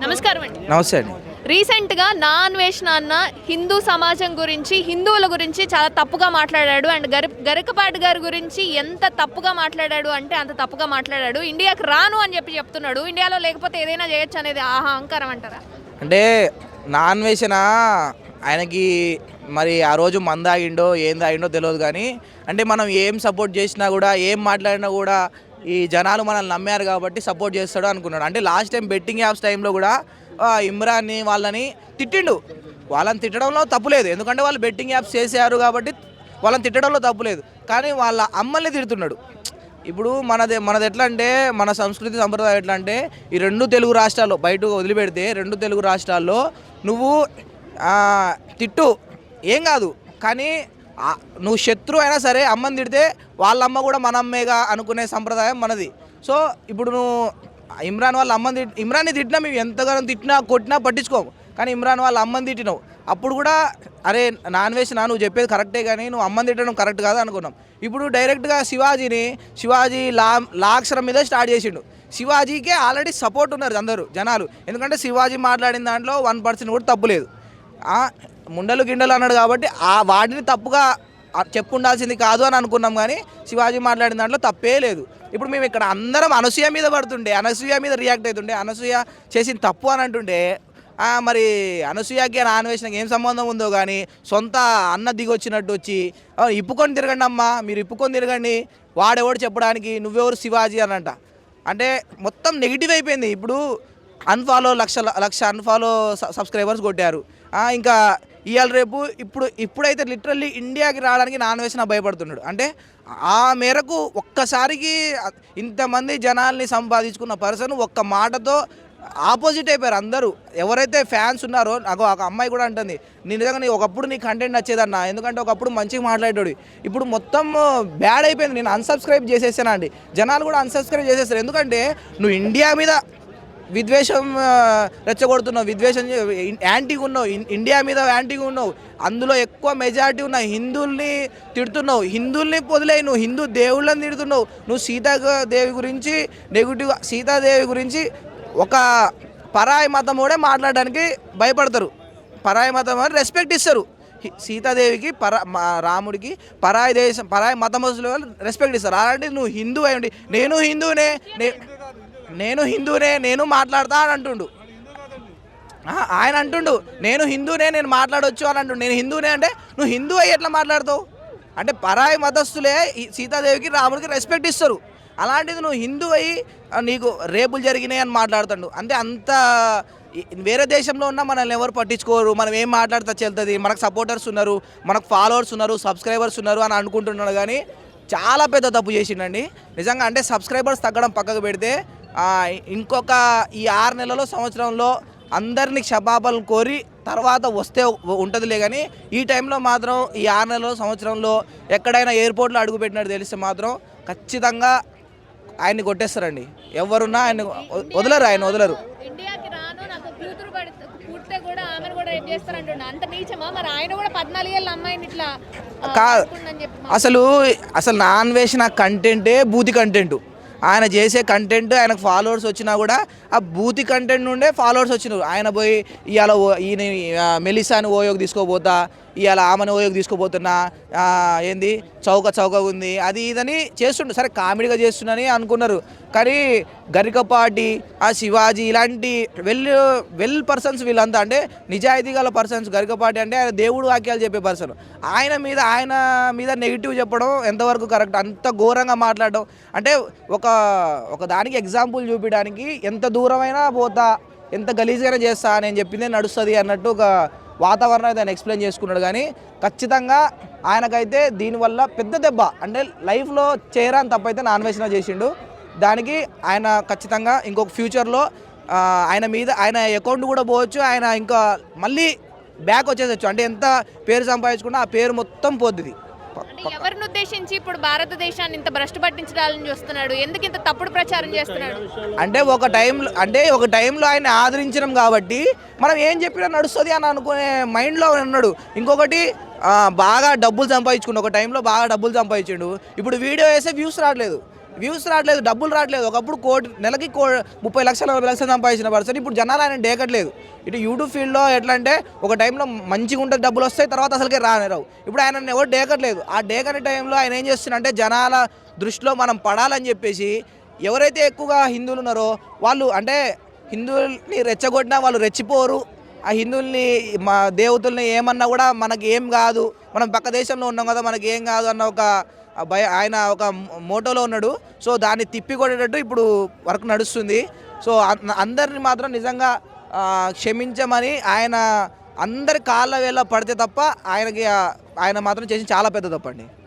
నమస్కారం అండి. నమస్తే అండి. రీసెంట్గా నా అన్వేషణ అన్న హిందూ సమాజం గురించి, హిందువుల గురించి చాలా తప్పుగా మాట్లాడాడు. అండ్ గరికపాటి గారి గురించి ఎంత తప్పుగా మాట్లాడాడు అంటే అంత తప్పుగా మాట్లాడాడు. ఇండియాకి రాను అని చెప్తున్నాడు. ఇండియాలో లేకపోతే ఏదైనా చేయొచ్చు అనేది అహంకారం అంటారా? అంటే నా అన్వేషణ ఆయనకి మరి ఆ రోజు మందాగిండో ఏం తాగిండో తెలియదు, కానీ అంటే మనం ఏం సపోర్ట్ చేసినా కూడా ఏం మాట్లాడినా కూడా ఈ జనాలు మనల్ని నమ్మారు కాబట్టి సపోర్ట్ చేస్తాడు అనుకున్నాడు. అంటే లాస్ట్ టైం బెట్టింగ్ యాప్స్ టైంలో కూడా ఇమ్రాన్ని వాళ్ళని తిట్టిండు. వాళ్ళని తిట్టడంలో తప్పులేదు, ఎందుకంటే వాళ్ళు బెట్టింగ్ యాప్స్ చేశారు కాబట్టి వాళ్ళని తిట్టడంలో తప్పులేదు. కానీ వాళ్ళ అమ్మల్ని తిడుతున్నాడు. ఇప్పుడు మనది ఎట్లా అంటే, మన సంస్కృతి సంప్రదాయం ఎట్లా అంటే, ఈ రెండు తెలుగు రాష్ట్రాల్లో బయట వదిలిపెడితే రెండు తెలుగు రాష్ట్రాల్లో నువ్వు తిట్టు ఏం కాదు, కానీ నువ్వు శత్రువు అయినా సరే అమ్మని తిడితే వాళ్ళ అమ్మ కూడా మన అమ్మేగా అనుకునే సంప్రదాయం మనది. సో ఇప్పుడు నువ్వు ఇమ్రాన్ వాళ్ళ ఇమ్రాన్ని తిట్టినా మేము ఎంతగానో తిట్టినా కొట్టినా పట్టించుకోము, కానీ ఇమ్రాన్ వాళ్ళ అమ్మని తిట్టినావు. అప్పుడు కూడా అరే నాన్ వెజ్ నువ్వు చెప్పేది కరెక్టే, కానీ నువ్వు అమ్మని తిట్టడం కరెక్ట్ కాదు అనుకున్నాం. ఇప్పుడు డైరెక్ట్గా శివాజీ లాక్షరం మీద స్టార్ట్ చేసిండు. శివాజీకే ఆల్రెడీ సపోర్ట్ ఉన్నారు అందరూ జనాలు, ఎందుకంటే శివాజీ మాట్లాడిన దాంట్లో 1% కూడా తప్పు లేదు. ముండలు గిండలు అన్నాడు కాబట్టి వాటిని తప్పుగా చెప్పుండాల్సింది కాదు అని అనుకున్నాం, కానీ శివాజీ మాట్లాడిన దాంట్లో తప్పే లేదు. ఇప్పుడు మేము ఇక్కడ అందరం అనసూయ మీద పడుతుండే, అనసూయ మీద రియాక్ట్ అవుతుండే, అనసూయ చేసిన తప్పు అని అంటుండే మరి అనసూయకి అన్వేషణకి ఏం సంబంధం ఉందో కానీ సొంత అన్న దిగొచ్చినట్టు వచ్చి ఇప్పుకొని తిరగండి అమ్మా, మీరు ఇప్పుకొని తిరగండి, వాడెవడు చెప్పడానికి, నువ్వెవరు శివాజీ అనంట. అంటే మొత్తం నెగిటివ్ అయిపోయింది. ఇప్పుడు లక్ష అన్ఫాలో సబ్స్క్రైబర్స్ కొట్టారు. ఇంకా ఇవాళ రేపు ఇప్పుడైతే లిటరల్లీ ఇండియాకి రావడానికి నాన్ వేసిన భయపడుతున్నాడు. అంటే ఆ మేరకు ఒక్కసారికి ఇంతమంది జనాల్ని సంపాదించుకున్న పర్సన్ ఒక్క మాటతో ఆపోజిట్ అయిపోయారు అందరూ. ఎవరైతే ఫ్యాన్స్ ఉన్నారో, నాకు ఒక అమ్మాయి కూడా అంటుంది, నిజంగా ఒకప్పుడు నీ కంటెంట్ నచ్చేదన్న, ఎందుకంటే ఒకప్పుడు మంచిగా మాట్లాడాడు, ఇప్పుడు మొత్తం బ్యాడ్ అయిపోయింది, నేను అన్సబ్స్క్రైబ్ చేసేసానండి. జనాలు కూడా అన్సబ్స్క్రైబ్ చేసేస్తారు, ఎందుకంటే నువ్వు ఇండియా మీద విద్వేషం రెచ్చగొడుతున్నావు, విద్వేషం యాంటీగా ఉన్నావు, ఇండియా మీద యాంటీగా ఉన్నావు, అందులో ఎక్కువ మెజారిటీ ఉన్న హిందువుల్ని తిడుతున్నావు, హిందువుల్ని వదిలేయి, నువ్వు హిందూ దేవుళ్ళని తిడుతున్నావు, నువ్వు సీతాదేవి గురించి నెగిటివ్, సీతాదేవి గురించి ఒక పరాయి మతం కూడా మాట్లాడడానికి భయపడతారు. పరాయి మతం అని రెస్పెక్ట్ ఇస్తారు. సీతాదేవికి రాముడికి పరాయి మతం రెస్పెక్ట్ ఇస్తారు. అలాంటి నువ్వు హిందూ అయి ఉండి నేను హిందూనే నేను మాట్లాడతా అని అంటుండు. ఆయన అంటుండు నేను హిందూనే నేను మాట్లాడవచ్చు అని అంటుండు. నేను హిందూనే అంటే నువ్వు హిందూ అయ్యి ఎట్లా మాట్లాడతావు? అంటే పరాయి మతస్థులే సీతాదేవికి రాముడికి రెస్పెక్ట్ ఇస్తారు. అలాంటిది నువ్వు హిందూ అయ్యి నీకు రేపులు జరిగినాయి అని మాట్లాడుతాడు. అంటే అంత వేరే దేశంలో ఉన్నా మనల్ని ఎవరు పట్టించుకోరు, మనం ఏం మాట్లాడితే చెల్తుంది, మనకు సపోర్టర్స్ ఉన్నారు, మనకు ఫాలోవర్స్ ఉన్నారు, సబ్స్క్రైబర్స్ ఉన్నారు అని అనుకుంటున్నాడు. కానీ చాలా పెద్ద తప్పు చేసిండండి నిజంగా. అంటే సబ్స్క్రైబర్స్ తగ్గడం పక్కకు పెడితే ఇంకొక ఈ 6 నెలలో సంవత్సరంలో అందరినీ క్షమాపణలు కోరి తర్వాత వస్తే ఉంటుందిలే, కానీ ఈ టైంలో మాత్రం ఈ 6 నెలలో సంవత్సరంలో ఎక్కడైనా ఎయిర్పోర్ట్లో అడుగుపెట్టినట్టు తెలిస్తే మాత్రం ఖచ్చితంగా ఆయన్ని కొట్టేస్తారండి. ఎవరున్నా ఆయన వదలరు, ఆయన వదలరు. అసలు నాన్ వేసిన కంటెంటే బూతి కంటెంట్. ఆయన చేసే కంటెంట్, ఆయనకు ఫాలోవర్స్ వచ్చినా కూడా ఆ బూతి కంటెంట్ నుండే ఫాలోవర్స్ వచ్చినారు. ఆయన పోయి ఇవాళ ఈయన మెలిసాని ఓయోకి తీసుకోపోతా, ఇవాళ ఆమెను ఓయోకి తీసుకోపోతున్నా, ఏంది చౌక ఉంది అది ఇదని చేస్తుండు. సరే కామెడీగా చేస్తున్నాని అనుకున్నారు, కానీ గరికపాటి శివాజీ ఇలాంటి వెల్ పర్సన్స్ వీళ్ళంతా, అంటే నిజాయితీ గల పర్సన్స్. గరికపాటి అంటే ఆయన దేవుడు వాక్యాలు చెప్పే పర్సన్, ఆయన మీద నెగిటివ్ చెప్పడం ఎంతవరకు కరెక్ట్? అంత ఘోరంగా మాట్లాడడం అంటే ఒక దానికి ఎగ్జాంపుల్ చూపించడానికి ఎంత దూరమైనా పోతా, ఎంత గలీజ్గానే చేస్తా, నేను చెప్పిందే నడుస్తుంది అన్నట్టు ఒక వాతావరణం అయితే ఆయన ఎక్స్ప్లెయిన్ చేసుకున్నాడు. కానీ ఖచ్చితంగా ఆయనకైతే దీనివల్ల పెద్ద దెబ్బ, అంటే లైఫ్లో చేయరాని తప్పైతే నాన్ వేసిన చేసిండు. దానికి ఆయన ఖచ్చితంగా ఇంకొక ఫ్యూచర్లో ఆయన అకౌంట్ కూడా పోవచ్చు, ఆయన ఇంకా మళ్ళీ బ్యాక్ వచ్చేసచ్చు. అంటే ఎంత పేరు సంపాదించుకున్నా ఆ పేరు మొత్తం పోద్ది. ఎవరిని ఉద్దేశించి ఇప్పుడు భారతదేశాన్ని ఇంత భ్రష్టు పట్టించాలని చూస్తున్నాడు? ఎందుకు ఇంత తప్పుడు ప్రచారం చేస్తున్నాడు? అంటే ఒక టైంలో ఆయన ఆదరించడం కాబట్టి మనం ఏం చెప్పినా నడుస్తుంది అని అనుకునే మైండ్లో ఉన్నాడు. ఇంకొకటి బాగా డబ్బులు సంపాదించుకుండు, ఒక టైంలో బాగా డబ్బులు సంపాదించిండు, ఇప్పుడు వీడియో వేస్తే వ్యూస్ రావట్లేదు. వ్యూస్ రావట్లేదు, డబ్బులు రావట్లేదు. ఒకప్పుడు నెలకి 30 లక్షలు 40 లక్షలు సంపాదించిన పర్సన్ ఇప్పుడు జనాలు ఆయన డేకట్లేదు. ఇటు యూట్యూబ్ ఫీల్డ్లో ఎట్లా అంటే ఒక టైంలో మంచిగా ఉంటుంది, డబ్బులు వస్తాయి, తర్వాత అసలుకే రావు. ఇప్పుడు ఆయన ఎవరు డేకట్లేదు. ఆ డేకనే టైంలో ఆయన ఏం చేస్తున్నారంటే జనాల దృష్టిలో మనం పడాలని చెప్పేసి ఎవరైతే ఎక్కువగా హిందువులు ఉన్నారో వాళ్ళు అంటే హిందువుల్ని రెచ్చగొట్టినా వాళ్ళు రెచ్చిపోరు. ఆ హిందువుల్ని మా దేవతల్ని ఏమన్నా కూడా మనకి ఏం కాదు, మనం పక్క దేశంలో ఉన్నాం కదా మనకి ఏం కాదు అన్న ఒక ఆయన ఒక మోటోలో ఉన్నాడు. సో దాన్ని తిప్పికొట్టేటట్టు ఇప్పుడు వర్క్ నడుస్తుంది. సో అందరిని మాత్రం నిజంగా క్షమించమని ఆయన అందరి కాళ్ళ వేళ పడితే తప్ప ఆయన మాత్రం చేసి చాలా పెద్ద తప్పండి.